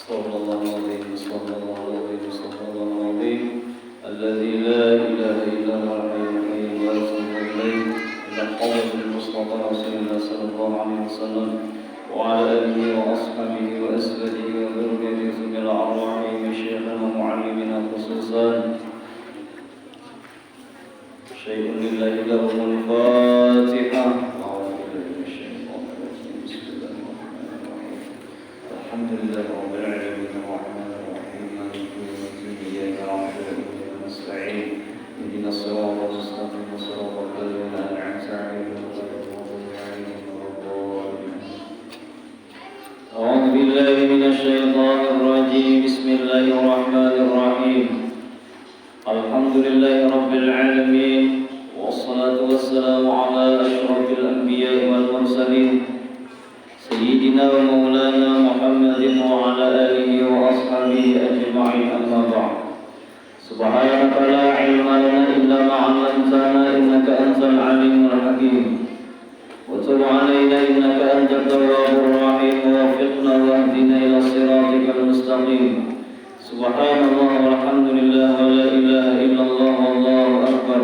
صلى الله عليه صلى الله عليه صلى الله عليه الذي لا إله إلا هو الحي القيوم لا يصرف إليه إلا الحضرة المصطفى رسول الله صلى الله عليه وسلم وعلى آله وأصحابه وأسبابه وذريته ثم الأرواح مشايخنا ومعلمنا خصوصا شيء لله لهم الفاتحة. الحمد لله رب العالمين الرحمن الرحيم مالك يوم الدين إياك نعبد وإياك نستعين اهدنا الصراط المستقيم صراط الذين أنعمت عليهم غير المغضوب عليهم ولا الضالين. أعوذ بالله من الشيطان الرجيم بسم الله الرحمن الرحيم الحمد لله رب العالمين والصلاة والسلام على أشرف الأنبياء والمرسلين سيدنا ومولانا محمد وعلى آله وأصحابه أجمعين أما بعد سبحانك لا علم لنا إلا ما علمتنا إنك أنت العليم الحكيم وتب علينا إنك أنت التواب الرحيم ووفقنا واهدنا إلى صراطك المستقيم. سبحان الله والحمد لله ولا إله إلا الله والله أكبر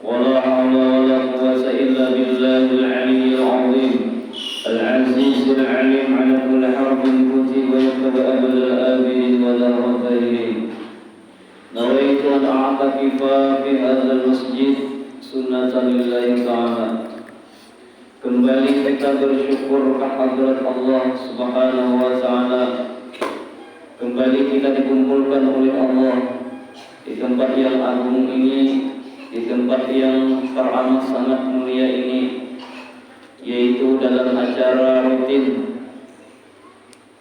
ولا حول ولا قوة إلا بالله العلي العظيم العزيز العليم على كل حرف كتب ويكتب أبد الآبدين ودهر الدائرين. نويت أن أعتكف في هذا المسجد سنة لله تعالى. Kembali kita bersyukur kehadirat Allah Subhanahu wa taala. Kembali kita dikumpulkan oleh Allah di tempat yang agung ini, di tempat yang teramat sangat mulia ini, yaitu dalam acara rutin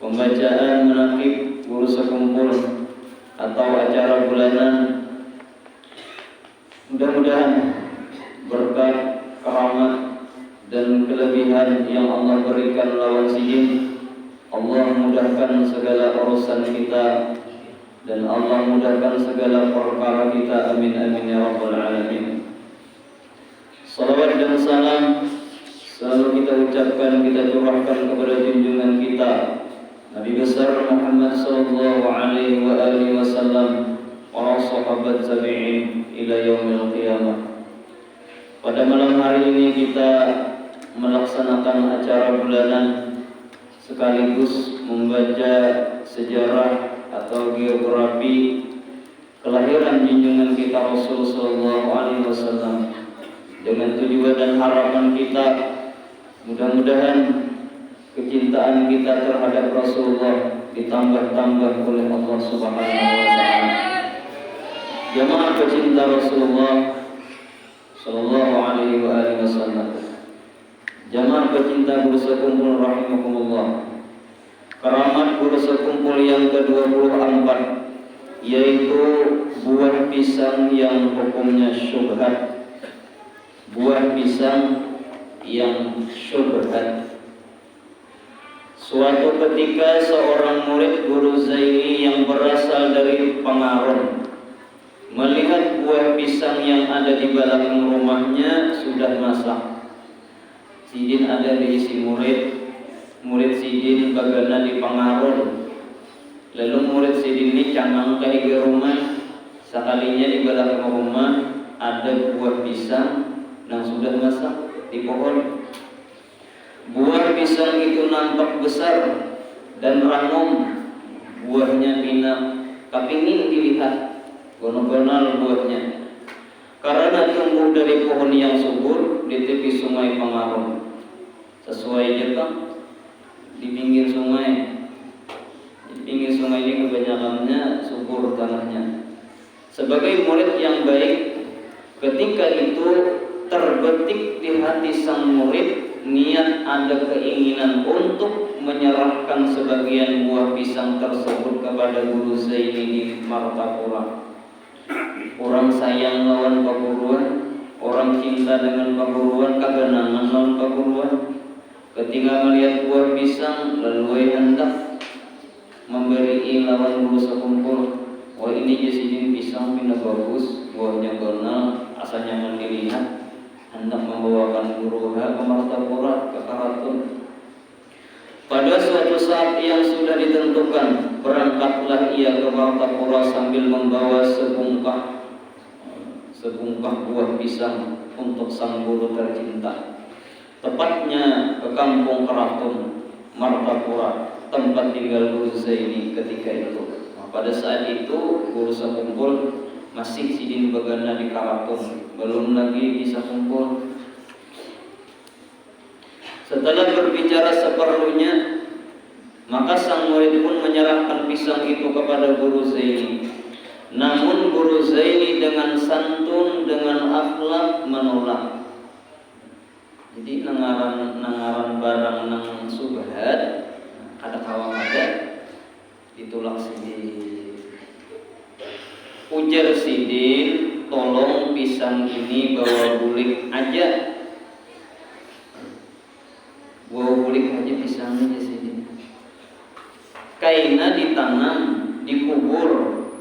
pembacaan manaqib guru sekumpul atau acara bulanan. Mudah-mudahan berkat keramat dan kelebihan yang Allah berikan lawan sijin, Allah mudahkan segala urusan kita dan Allah mudahkan segala perkara kita. Amin amin ya rabbal alamin. Salawat dan salam selalu kita ucapkan, kita curahkan kepada junjungan kita Nabi besar Muhammad sallallahu alaihi wa alihi wasallam, para sahabat tabi'in ila yaumil qiyamah. Pada malam hari ini kita melaksanakan acara bulanan sekaligus membaca sejarah atau geografi kelahiran junjungan kita Rasul sallallahu alaihi wasallam dengan tujuan dan harapan kita mudah-mudahan kecintaan kita terhadap Rasulullah ditambah-tambah oleh Allah Subhanahu wa taala. Jamaah pecinta Rasulullah sallallahu alaihi wa alihi wasallam. Jamaah pecinta guru sekumpul rahimakumullah. Keramat guru sekumpul yang ke-24 yaitu buah pisang yang hukumnya syubhat. Buah pisang yang syubhat. Suatu ketika seorang murid guru Zaini yang berasal dari Pengaron melihat buah pisang yang ada di belakang rumahnya sudah masak. Sidin ada di isi murid Sidin bagana di Pengaron. Lalu murid Sidin ini cangang ke rumah, sekalinya di belakang rumah ada buah pisang yang sudah masak di pohon. Buah pisang itu nampak besar dan ranum, buahnya pinak, tapi ingin dilihat gonal-gonal buahnya karena tumbuh dari pohon yang subur di tepi sungai Pengaron. Sesuai jepang di pinggir sungai. Di pinggir sungai ini kebanyakannya subur tanahnya. Sebagai murid yang baik, ketika itu terbetik di hati sang murid niat, ada keinginan untuk menyerahkan sebagian buah pisang tersebut kepada guru Zaini di Martapura. Orang sayang lawan paguruan, orang cinta dengan paguruan, kagenangan lawan paguruan. Ketika melihat buah pisang lalu hendak memberi lawan guru sekumpul. Wah, ini jadi pisang pindah bagus, buahnya gonal, asalnya dilihat. Hendak membawakan guru ke Martapura, ke Karatun. Pada suatu saat yang sudah ditentukan, Berangkatlah ia ke Martapura sambil membawa sebungkah buah pisang untuk sang guru tercinta. Tepatnya ke kampung Keraton Martapura, tempat tinggal Guru Zaini ketika itu. Pada saat itu Guru Sakumpul masih sidin begana di Keraton, belum lagi bisa kumpul. Setelah berbicara seperlunya, maka sang murid pun menyerahkan pisang itu kepada Guru Zaini. Namun Guru Zaini dengan santun, dengan akhlak menolak. Jadi nangaran barang nang subhat ada kawang ada ditolak sidin. Ujar sidin, tolong pisang ini bawa bulik aja. Bawa bulik aja pisangnya sidin. Kaina ditanam, dikubur,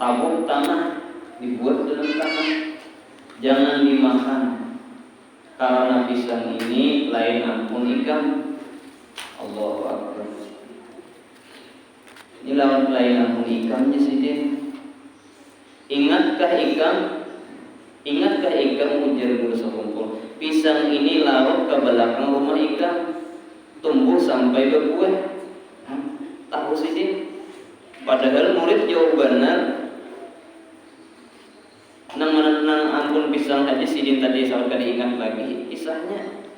tabung tanah, dibuat dalam tanah. Jangan dimakan. Karena pisang ini lain ampun ikan. Allahu Akbar. Ini lawan lain ampun ikannya sidin. Ingatkah ikan ujar Guru Sakumpul, pisang ini larut ke belakang rumah ikan, tumbuh sampai berbuah. Tahu sidin. Padahal murid jauh benar. Nang ampun pisang aja sidin tadi sampai ingat lagi kisahnya.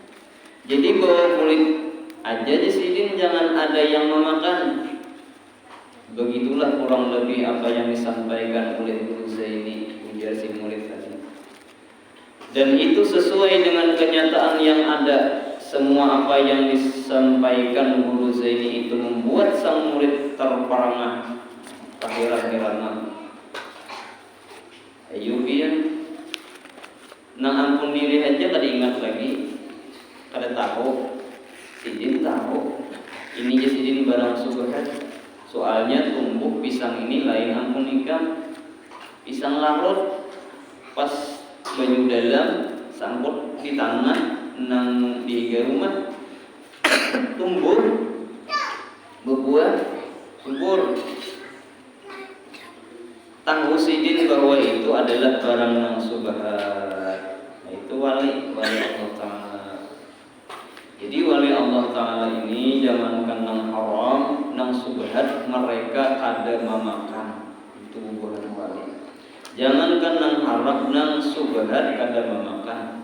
Jadi bawa kulit aja sidin, jangan ada yang memakan. Begitulah kurang lebih apa yang disampaikan oleh Guru Zaini, ujar si murid tadi. Dan itu sesuai dengan kenyataan yang ada. Semua apa yang disampaikan Guru Zaini itu membuat sang murid terperangah, terheran-heran. Ayo biar nang ampun diri aja kada ingat lagi, kada tahu. Sidin tahu ini je sidin barang subhat. Soalnya tumbuh pisang ini lain ampun ikan. Pisang larut pas banyu dalam sangkut di tanah nang di rumah tumbuh berbuah subur. Tahu sidin bahwa itu adalah barang nang subhat. Itu wali Allah Ta'ala. Jadi wali Allah Ta'ala ini jangankan nang haram, nang subhat mereka ada memakan. Itu bukan wali. Jangankan nang haram, nang subhat ada memakan.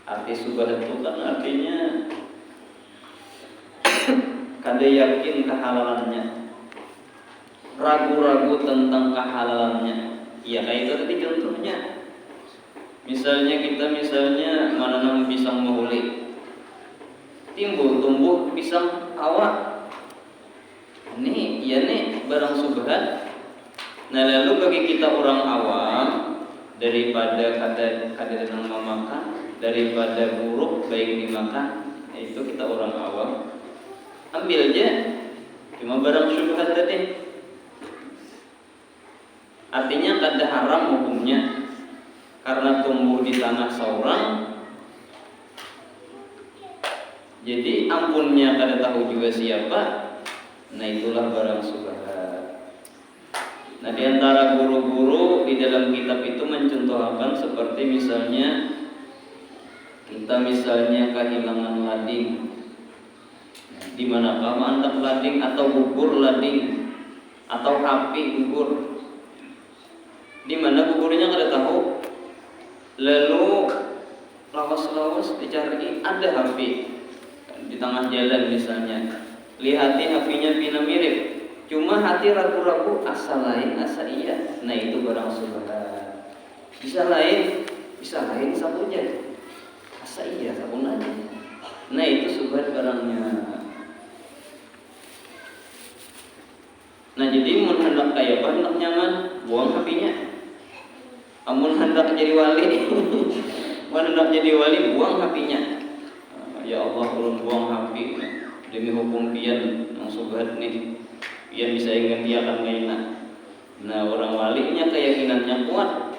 Arti subhat itu kan artinya kada yakin kehalalannya, ragu-ragu tentang kehalalannya. Ya kayak itu tadi contohnya. Misalnya kita menanam pisang mahuli, tumbuh pisang awak. Nih barang subhat. Nah lalu bagi kita orang awam, daripada kada memakan, daripada buruk baik dimakan, itu kita orang awam ambil aja cuma barang subhat tadi. Artinya kada haram hukumnya karena tumbuh di tanah seorang. Jadi ampunnya kada tahu juga siapa. Nah itulah barang subhat. Nah di antara guru-guru di dalam kitab itu mencontohkan seperti misalnya kita kehilangan lading. Di manakah mandak lading atau gugur lading atau api gugur? Di mana gugurnya kada tahu. Lalu lawas-lawas dicari ada HP di tengah jalan misalnya. Lihati HP-nya pina mirip. Cuma hati ragu-ragu asa lain asa iya. Nah itu barang subhat. Bisa lain satunya. Asa iya sabunannya. Nah itu subhat barangnya. Nah jadi mun hendak kaya hendak nyaman, buang HP-nya. Amun hendak jadi wali, buang HP-nya. Ya Allah, ulun buang HP demi hukum pian yang subhat nih. Pian bisa gantiakan kaina. Nah orang walinya keyakinannya kuat,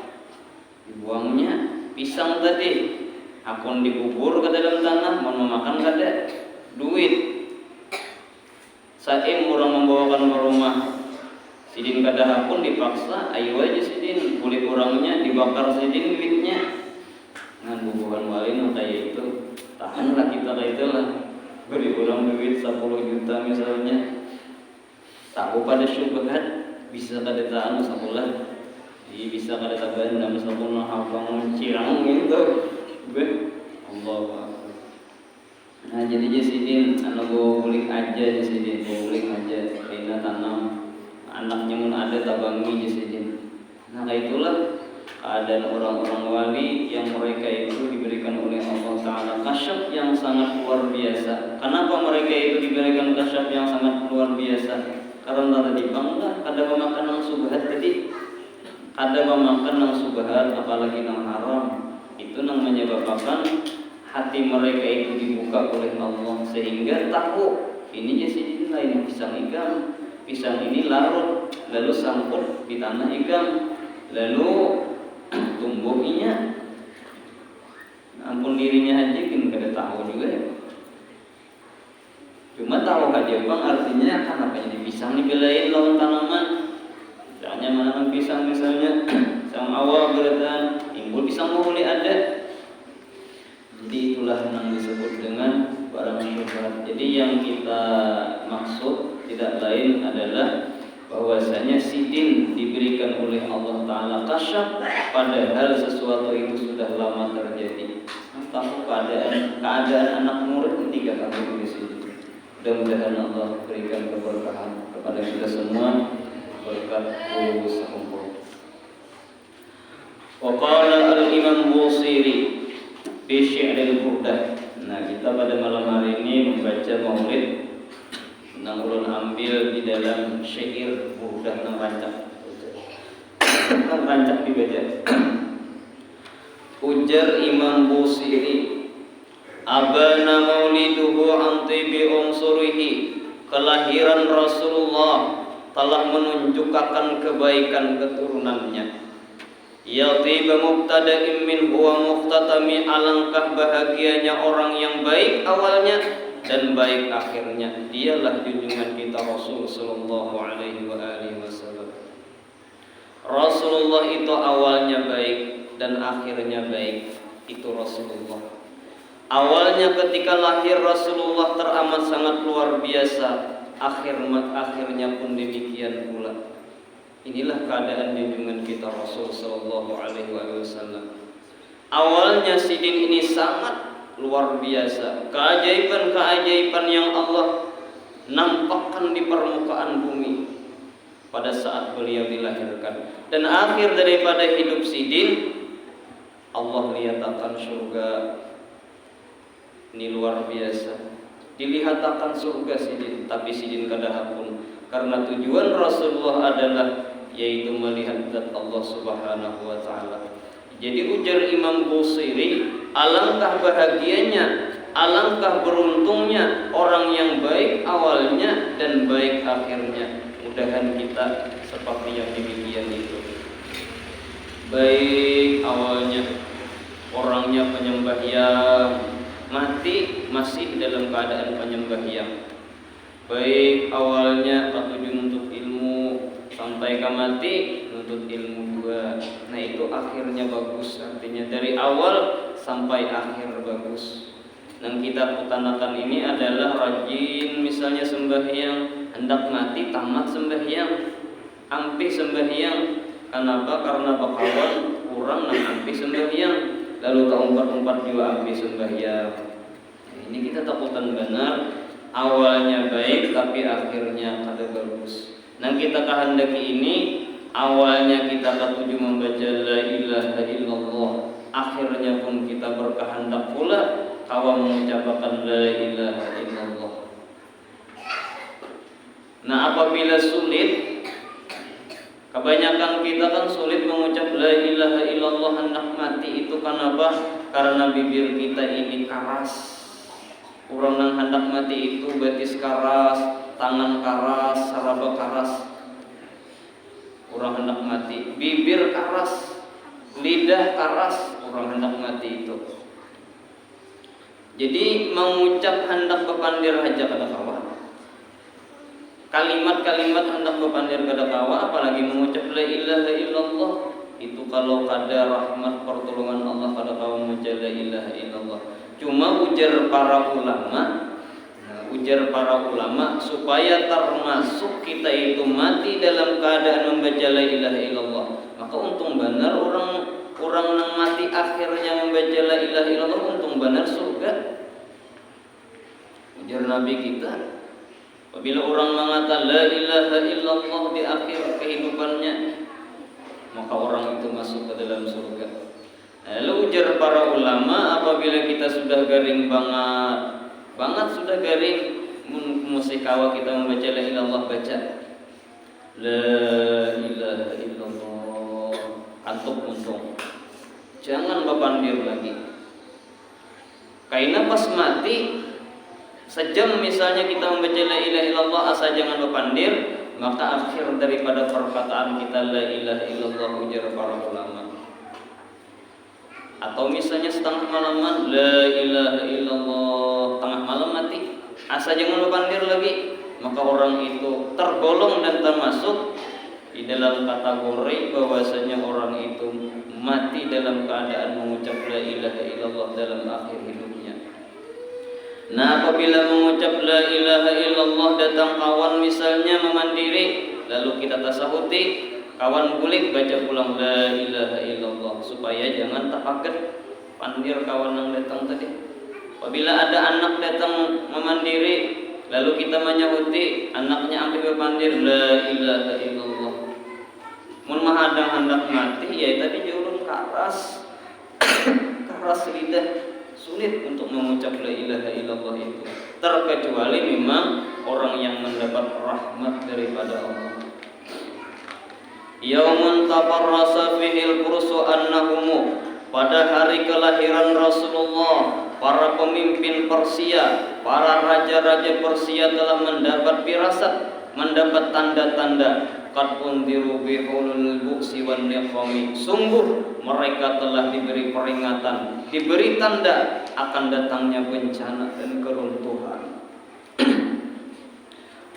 dibuangnya pisang tadi. Akun dikubur ke dalam tanah, mau memakan kada duit. Saim orang membawakan ke rumah sidin kadaha pun dipaksa ayo aja sidin kulit orangnya dibakar sidin duitnya ngan bubuhan walin kayak itu tahanlah kita kayak itu lah beri orang duit 10 juta misalnya tahu pada syubhat bisa kada tahan sakulah bisa kada tahan dalam sakulah hafang cirang gitu Allah. Nah jadi sidin anu boleh aja sidin boleh aja karena tanam anaknya mun ada tabangi sidin. Nah itulah keadaan orang-orang wali yang mereka itu diberikan oleh Allah Ta'ala kasyaf yang sangat luar biasa. Kenapa mereka itu diberikan kasyaf yang sangat luar biasa? Karena tadi bangga ada pemakan yang subhat tadi ada pemakan yang subhat apalagi yang haram itu yang menyebabkan hati mereka itu dibuka oleh Allah sehingga tahu ini jadi lain pisang ikan, pisang ini larut lalu sangkut di tanah ikan lalu tumbuhnya ampun dirinya aja kan kada tahu juga ya. Cuma tahu aja bang artinya kan apa ini pisang dibelain lawan tanaman misalnya mana pisang misalnya sang awal beratan timbul pisang mau boleh ada. Jadi itulah yang disebut dengan barang syubhat. Jadi yang kita maksud tidak lain adalah bahwasanya sidin diberikan oleh Allah Ta'ala kasyaf padahal sesuatu itu sudah lama terjadi. Tahu keadaan anak murid ketika kami di sini. Mudah-mudahan Allah berikan keberkahan kepada kita semua berkat lulus kumpul. Wa qala al-Imam Busiri fi Syi'ril Burdah. Nah, kita pada malam hari ini membaca maulid nang ulun ambil di dalam syair Burdah nang rancak. Nang rancak dibaca. Ujar Imam Busiri, abana mauliduhu an tibi unsurihi. Kelahiran Rasulullah telah menunjukkan kebaikan keturunannya. Ya tiba mubtada'in min huwa mukhtatami, alangkah bahagianya orang yang baik awalnya dan baik akhirnya. Dialah junjungan kita Rasul sallallahu alaihi wasallam. Rasulullah itu awalnya baik dan akhirnya baik. Itu Rasulullah. Awalnya ketika lahir Rasulullah teramat sangat luar biasa. Akhirnya pun demikian pula. Inilah keadaan junjungan kita Rasul sallallahu alaihi wasallam. Awalnya sidin ini sangat luar biasa. Keajaiban-keajaiban yang Allah nampakkan di permukaan bumi pada saat beliau dilahirkan. Dan akhir daripada hidup sidin, Allah lihatkan surga. Ini luar biasa. Dilihatkan surga sidin, tapi sidin kadahapun karena tujuan Rasulullah adalah yaitu melihat zat Allah Subhanahu wa taala. Jadi ujar Imam Busiri, alangkah bahagianya, alangkah beruntungnya orang yang baik awalnya dan baik akhirnya. Mudahan kita seperti yang demikian itu. Baik awalnya orangnya penyembah yang mati masih dalam keadaan penyembah yang baik awalnya tertuju untuk ilmu sampai ke mati nuntut ilmu juga. Nah itu akhirnya bagus, artinya dari awal sampai akhir bagus. Yang kita utanakan ini adalah rajin misalnya sembahyang, hendak mati tamat sembahyang, ampi sembahyang. Kenapa? Karena bakawan kurang nang ampi sembahyang, lalu keempat-empat juga ampi sembahyang. Nah, ini kita takutan benar. Awalnya baik tapi akhirnya kada bagus. Nah kita kehendaki ini awalnya kita ketuju membaca la ilaha illallah, akhirnya pun kita berkehendak pula kawan mengucapkan la ilaha illallah. Nah apabila sulit, kebanyakan kita kan sulit mengucap la ilaha illallah hendak mati itu kenapa? Karena bibir kita ini keras. Orang yang hendak mati itu betis keras, tangan keras, saraba keras. Orang hendak mati, bibir keras, lidah keras, orang hendak mati itu. Jadi mengucap hendak bepandir aja kada kawan. kalimat-kalimat hendak bepandir kada kawa, apalagi mengucap la ilaha illallah. Itu kalau kada rahmat pertolongan Allah kada kawa mengucap la ilaha illallah. Cuma ujar para ulama supaya termasuk kita itu mati dalam keadaan membaca la ilaha illallah, maka untung benar orang nang mati akhirnya membaca la ilaha illallah, untung benar surga. Ujar Nabi kita, apabila orang mengatakan la ilaha illallah di akhir kehidupannya, maka orang itu masuk ke dalam surga. Lalu ujar para ulama, apabila kita sudah garing banget sudah garing, mesti kawa kita membaca la ilallah, baca la ilaha illallah, antuk untung, jangan bepandir lagi. Karena pas mati sejam misalnya kita membaca la ilaha illallah, asa jangan bepandir, maka akhir daripada perkataan kita la ilaha illallah, ujar para ulama. Atau misalnya setengah malaman la ilaha illallah, tengah malam mati, asa jangan bepandir lagi, maka orang itu tergolong dan termasuk di dalam kategori bahwasanya orang itu mati dalam keadaan mengucap la ilaha illallah dalam akhir hidupnya. Nah, apabila mengucap la ilaha illallah datang kawan misalnya memandiri, lalu kita tasahuti, kawan bulik baca pulang la ilaha illallah supaya jangan terpaket pandir kawan yang datang tadi. Apabila ada anak datang memandiri, lalu kita menyahuti, anaknya ambil berpandir la ilaha illallah. Mun mahadang hendak mati, ya tadi jurun keras lidah, sulit untuk mengucap la ilaha illallah itu, terkecuali memang orang yang mendapat rahmat daripada Allah. Yaumun tafarrasa fihil kursu annahumu, pada hari kelahiran Rasulullah, para pemimpin Persia, para raja-raja Persia telah mendapat firasat, mendapat tanda-tanda. Qad undiru bihulul buksi wan niqami, sungguh mereka telah diberi peringatan, diberi tanda akan datangnya bencana dan keruntuhan.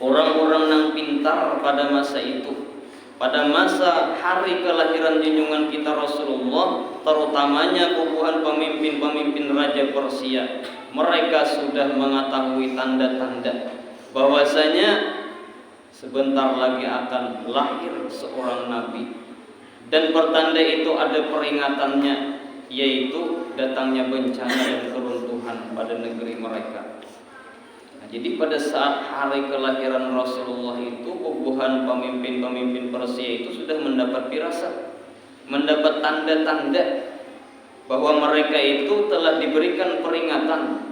Orang-orang yang pintar pada masa itu, pada masa hari kelahiran junjungan kita Rasulullah, terutamanya bubuhan pemimpin-pemimpin Raja Persia, mereka sudah mengetahui tanda-tanda bahwasanya sebentar lagi akan lahir seorang nabi, dan pertanda itu ada peringatannya, yaitu datangnya bencana dan keruntuhan pada negeri mereka. Jadi pada saat hari kelahiran Rasulullah itu, bubuhan pemimpin-pemimpin Persia itu sudah mendapat firasat, mendapat tanda-tanda bahwa mereka itu telah diberikan peringatan.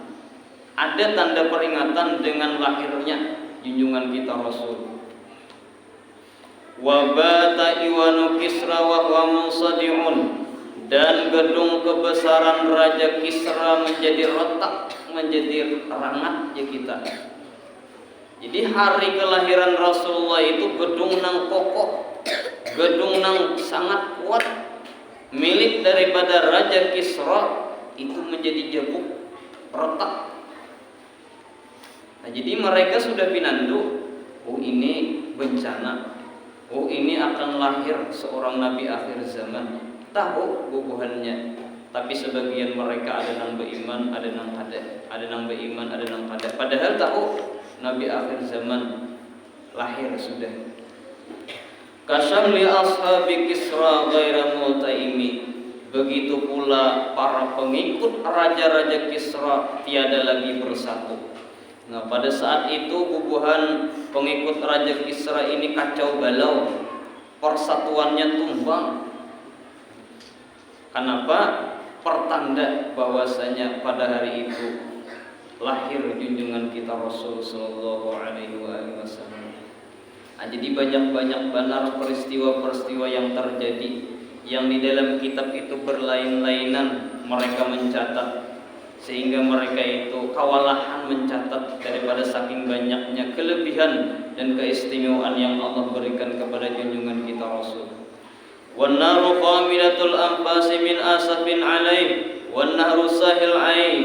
Ada tanda peringatan dengan lahirnya junjungan kita Rasul. Wa bata iwanu Kisra wa huwa munsadi'un, dan gedung kebesaran Raja Kisra menjadi retak, menjadi rangat ya kita. Jadi hari kelahiran Rasulullah itu gedung nang kokoh, gedung nang sangat kuat milik daripada Raja Kisra itu menjadi jebuk, retak. Nah, jadi mereka sudah pinandu, oh ini bencana, oh ini akan lahir seorang nabi akhir zaman. Tahu bubuhannya, tapi sebagian mereka ada nang beriman, ada nang kada, ada nang beriman, ada nang kada. Padahal tahu nabi akhir zaman lahir sudah. Kasam li ashabi Kisra ghaira mutaimi, begitu pula para pengikut raja-raja Kisra tiada lagi bersatu. Nah, pada saat itu bubuhan pengikut Raja Kisra ini kacau balau, persatuannya tumbang. Kenapa? Pertanda bahwasanya pada hari itu lahir junjungan kita Rasul sallallahu alaihi wasallam. Nah, jadi banyak-banyak benar peristiwa-peristiwa yang terjadi, yang di dalam kitab itu berlain-lainan mereka mencatat, sehingga mereka itu kewalahan mencatat daripada saking banyaknya kelebihan dan keistimewaan yang Allah berikan kepada junjungan kita Rasul. Wan naru qamilatul anfasi min asafin alaih, wan nahru sahil ain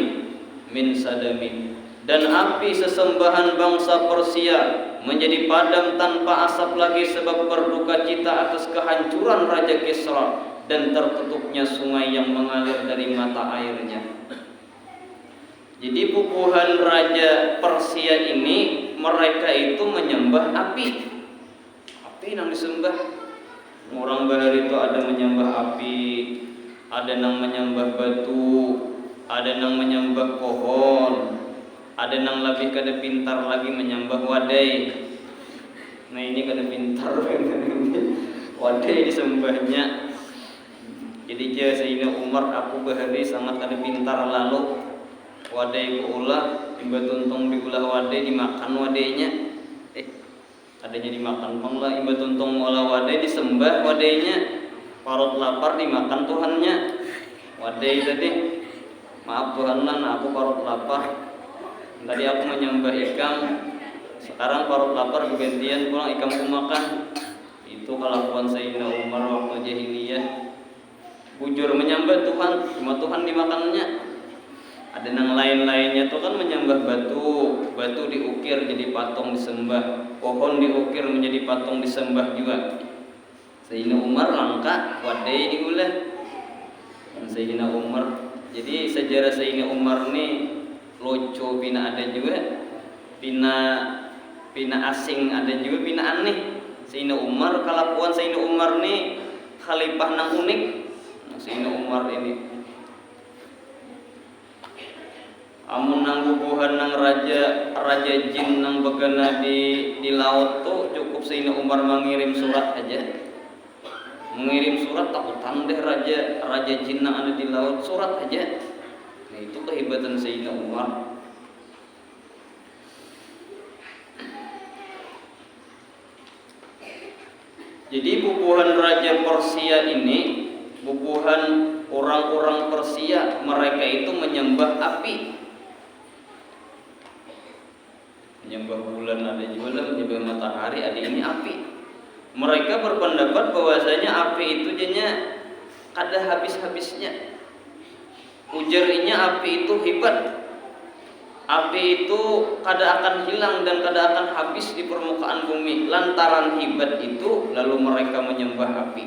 min sadami, Dan api sesembahan bangsa Persia menjadi padam tanpa asap lagi sebab berduka cita atas kehancuran Raja Kisra dan tertutupnya sungai yang mengalir dari mata airnya. Jadi pupuhan Raja Persia ini mereka itu menyembah api. Api yang disembah. Orang bahar itu ada menyembah api, ada yang menyembah batu, ada yang menyembah pohon, ada yang lebih kada pintar lagi menyembah wadai. Nah ini kada pintar wadai disembahnya. Jadi dia Sayyidina Umar aku bahari sangat kada pintar lalu wadai ku ulah imba tuntung di ulah wadai dimakan wadainya. Adanya dimakan pang lah imba tuntung olah wadai disembah wadainya. Parut lapar dimakan Tuhannya. Wadai tadi maaf Tuhan lah aku parut lapar. Tadi aku menyembah ikan, sekarang parut lapar bergantian pulang ikan ku makan. Itu kelakuan Sayyidina Umar waktu jahiliyah. Bujur menyembah Tuhan, cuma Tuhan dimakannya. Ada yang lain-lainnya tuh kan menyembah batu, batu diukir jadi patung disembah, pohon diukir menjadi patung disembah juga. Sayyidina Umar langka wadai diulah. Sayyidina Umar, jadi sejarah Sayyidina Umar nih lucu, pina ada juga, pina asing ada juga, pina aneh. Sayyidina Umar kelakuan Sayyidina Umar nih khalifah nang unik. Sayyidina Umar ini amun nang bubuhan nang raja jin nang begana di laut tuh cukup Sayyidina Umar mengirim surat aja. Mengirim surat takutan deh raja jin nang ada di laut, surat aja. Nah itu kehebatan Sayyidina Umar. Jadi bubuhan Raja Persia ini, bubuhan orang-orang Persia, mereka itu menyembah api, menyembah bulan ada juga, menyembah matahari ada, ini api. Mereka berpendapat bahwasanya api itu jadinya kada habis-habisnya. Ujarnya api itu hebat. Api itu kada akan hilang dan kada akan habis di permukaan bumi. Lantaran hebat itu lalu mereka menyembah api.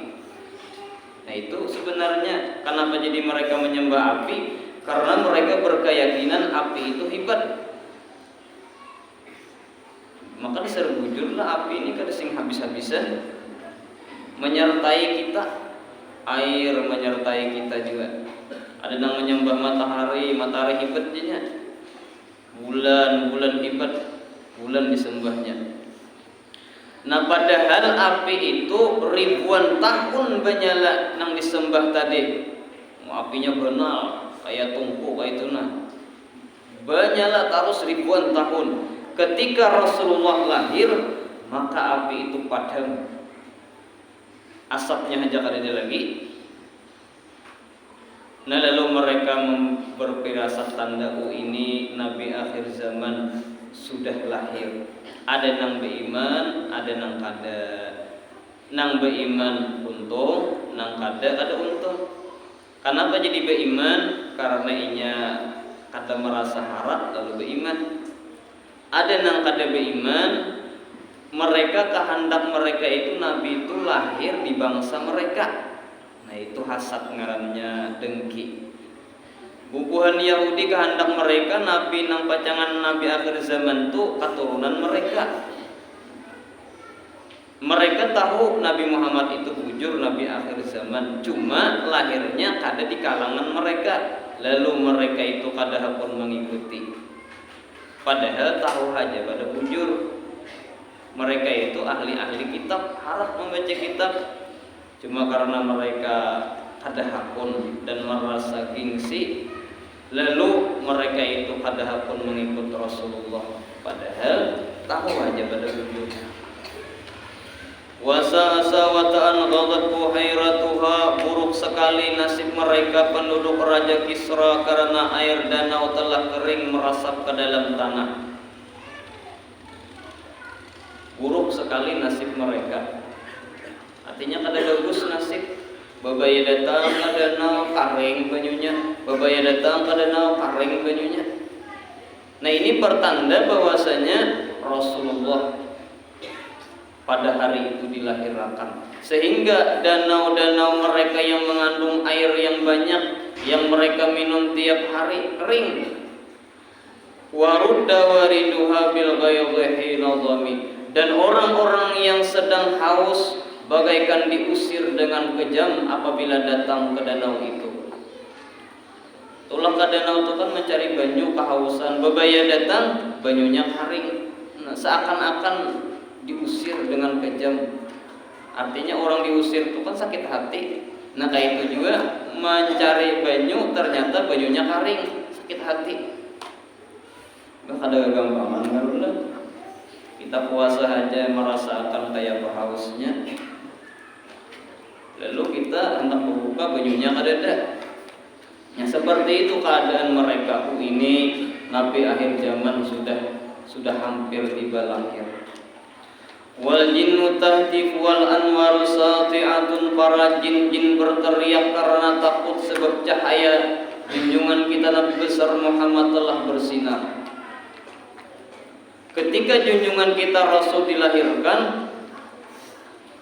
Nah itu sebenarnya kenapa jadi mereka menyembah api? Karena mereka berkeyakinan api itu hebat. Maka diseru bujurlah api ini kada sing habis-habisan, menyertai kita, air menyertai kita juga. Ada yang menyembah matahari, matahari hebat jadinya. Bulan hebat, bulan disembahnya. Nah padahal api itu ribuan tahun menyala nang disembah tadi. Apinya benar kayak tungku kayak itu nah. Menyala terus ribuan tahun. Ketika Rasulullah lahir, maka api itu padam. Asapnya aja kada ada lagi. Nah lalu mereka berfirasat tanda ini Nabi akhir zaman sudah lahir. Ada nang beriman, ada nang kada. Nang beriman untung, nang kada untung. Kenapa jadi beriman? Karena inya kada merasa harap lalu beriman. Ada nang kada beriman, mereka kehendak mereka itu Nabi itu lahir di bangsa mereka. Nah itu hasad ngarannya, dengki. Bubuhan Yahudi kehendak mereka Nabi nang pacangan Nabi akhir zaman tu keturunan mereka. Mereka tahu Nabi Muhammad itu bujur Nabi akhir zaman, cuma lahirnya kada di kalangan mereka. Lalu mereka itu kada pun mengikuti. Padahal tahu aja pada bujur. Mereka itu ahli-ahli kitab, harap membaca kitab. Cuma karena mereka kada hakun dan merasa gengsi, lalu mereka itu kada hakun mengikut Rasulullah. Padahal tahu aja pada bujurnya. Wasa'asa wa ta'an ghadat buhairatuha, buruk sekali nasib mereka penduduk Raja Kisra karena air danau telah kering merasap ke dalam tanah. Buruk sekali nasib mereka. Artinya kada bagus nasib. Babaya datang ke danau kering banyunya, babaya datang ke danau kering banyunya. Nah, ini pertanda bahwasanya Rasulullah pada hari itu dilahirkan, sehingga danau-danau mereka yang mengandung air yang banyak yang mereka minum tiap hari kering. Warudda wariduha bil ghayyihi nadhami, dan orang-orang yang sedang haus bagaikan diusir dengan kejam apabila datang ke danau itu. Itulah ke danau itu kan mencari banyu, kehausan, bebaya datang, banyunya kering. Nah, seakan-akan diusir dengan kejam. Artinya orang diusir itu kan sakit hati. Nah, kayak itu juga mencari banyu, ternyata banyunya kering, sakit hati. Gak ada gampangan kan udah. Kita puasa aja merasakan kayak hausnya. Lalu kita hendak membuka banyunya kadada. Ya, seperti itu keadaan mereka. Ini Nabi akhir zaman sudah hampir tiba lahir. Wal jinnu tahtif wal anwaru sati'atun, para jin-jin berteriak karena takut sebab cahaya junjungan kita Nabi besar Muhammad telah bersinar. Ketika junjungan kita Rasul dilahirkan,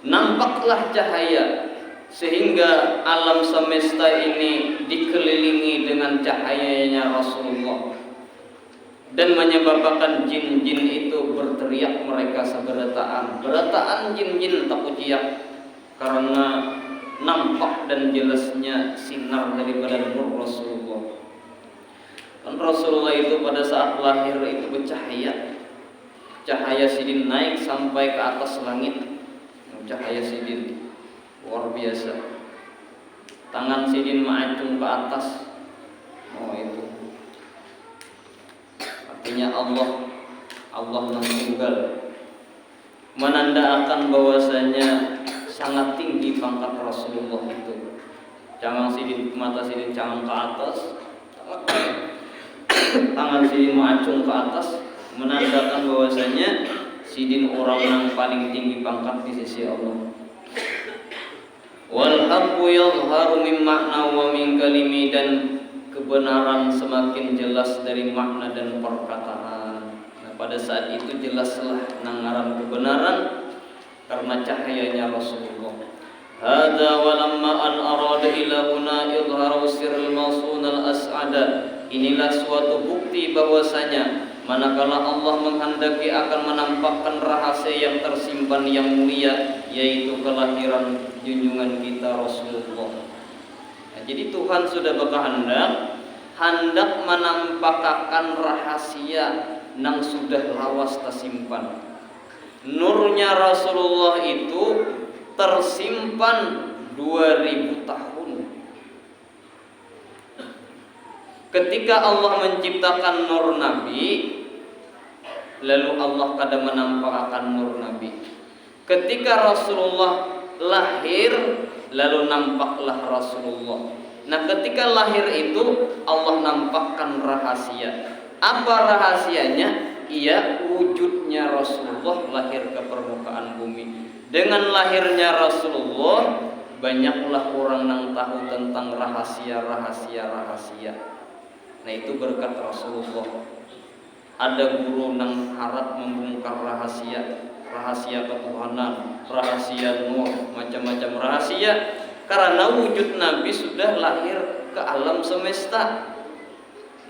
nampaklah cahaya sehingga alam semesta ini dikelilingi dengan cahayanya Rasulullah, dan menyebabkan jin-jin itu berteriak mereka seberataan jin-jin tak ujiak karena nampak dan jelasnya sinar daripada nur Rasulullah. Dan Rasulullah itu pada saat lahir itu bercahaya, cahaya sidin naik sampai ke atas langit, cahaya sidin luar biasa. Tangan sidin mengacung ke atas. Oh, itu artinya Allah yang tunggal, menandakan bahwasanya sangat tinggi pangkat Rasulullah itu. Jangan sidin, mata sidin jangan ke atas, tangan sidin mengacung ke atas, menandakan bahwasanya sidin orang yang paling tinggi pangkat di sisi Allah. Wal haqqu yadhharu min ma'na wa min kalimi, dan kebenaran semakin jelas dari makna dan perkataan. Nah, pada saat itu jelaslah nangaran kebenaran karena cahayanya Rasulullah. Hadza walamma an arada ilahuna idharu sirril mawsun al as'ada. Inilah suatu bukti bahwasanya manakala Allah menghendaki akan menampakkan rahasia yang tersimpan yang mulia, yaitu kelahiran junjungan kita Rasulullah. Nah, jadi Tuhan sudah hendak menampakkan rahasia yang sudah lawas tersimpan. Nurnya Rasulullah itu tersimpan 2000 tahun. Ketika Allah menciptakan nur Nabi, lalu Allah kadang menampakkan nur Nabi. Ketika Rasulullah lahir, lalu nampaklah Rasulullah. Nah, ketika lahir itu Allah nampakkan rahasia. Apa rahasianya? Ia wujudnya Rasulullah lahir ke permukaan bumi. Dengan lahirnya Rasulullah, banyaklah orang yang tahu tentang rahasia. Nah, itu berkat Rasulullah. Ada guru yang harap membongkar rahasia ketuhanan, rahasia nur, macam-macam rahasia, karena wujud Nabi sudah lahir ke alam semesta.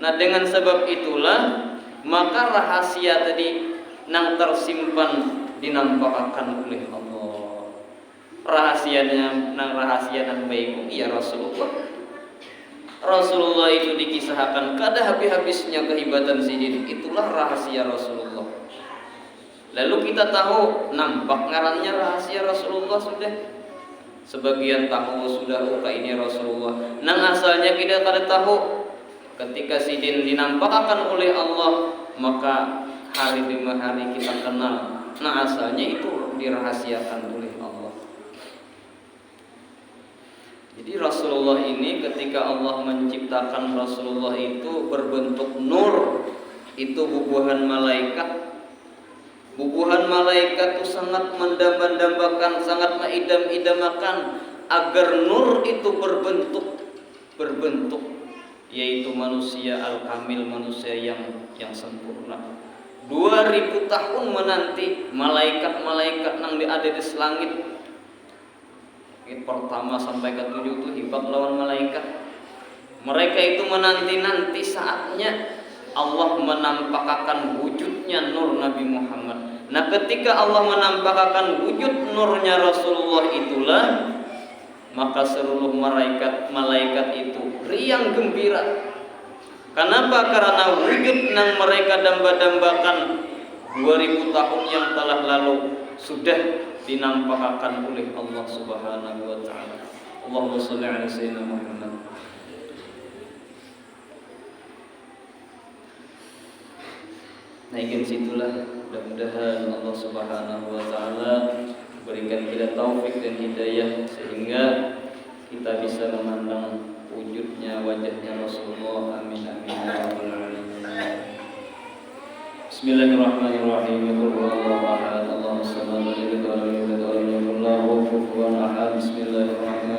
Nah, dengan sebab itulah maka rahasia tadi yang tersimpan dinampakkan oleh Allah. Rahasianya yang baik ya Rasulullah. Rasulullah itu dikisahkan kada habis-habisnya kehebatan sidin. Itulah rahasia Rasulullah. Lalu kita tahu nampak ngarannya rahasia Rasulullah sudah. Sebagian tahu sudah ini Rasulullah. Nang asalnya kita kada tahu. Ketika sidin dinampakkan oleh Allah, maka hari demi hari kita kenal. Nah, asalnya itu dirahasiakan oleh Allah. Jadi Rasulullah ini ketika Allah menciptakan Rasulullah itu berbentuk nur, itu bubuhan malaikat. Bubuhan malaikat itu sangat mendambakan, sangat mengidam-idamakan agar nur itu berbentuk. yaitu manusia al-kamil, manusia yang sempurna. 2000 tahun menanti malaikat-malaikat nang ada di langit. Pertama sampai ke 7 itu hebat lawan malaikat. Mereka itu menanti-nanti saatnya Allah menampakkan wujudnya nur Nabi Muhammad. Nah, ketika Allah menampakkan wujud nurnya Rasulullah itulah, maka seluruh malaikat itu riang gembira. Kenapa? Karena wujud yang mereka damba-dambakan 2000 tahun yang telah lalu sudah dinampakkan oleh Allah Subhanahu wa taala. Allahumma shalli ala sayyidina Muhammad. Nah, ingin situlah mudah-mudahan Allah Subhanahu wa taala berikan kita taufik dan hidayah sehingga kita bisa memandang wujudnya, wajahnya Rasulullah. Amin amin ya rabbal alamin. Bismillahirrahmanirrahim. Allahu akbar. Allahumma shalli ala sayyidina Muhammad wa ala alihi wa sahbihi. Bismillahirrahmanirrahim.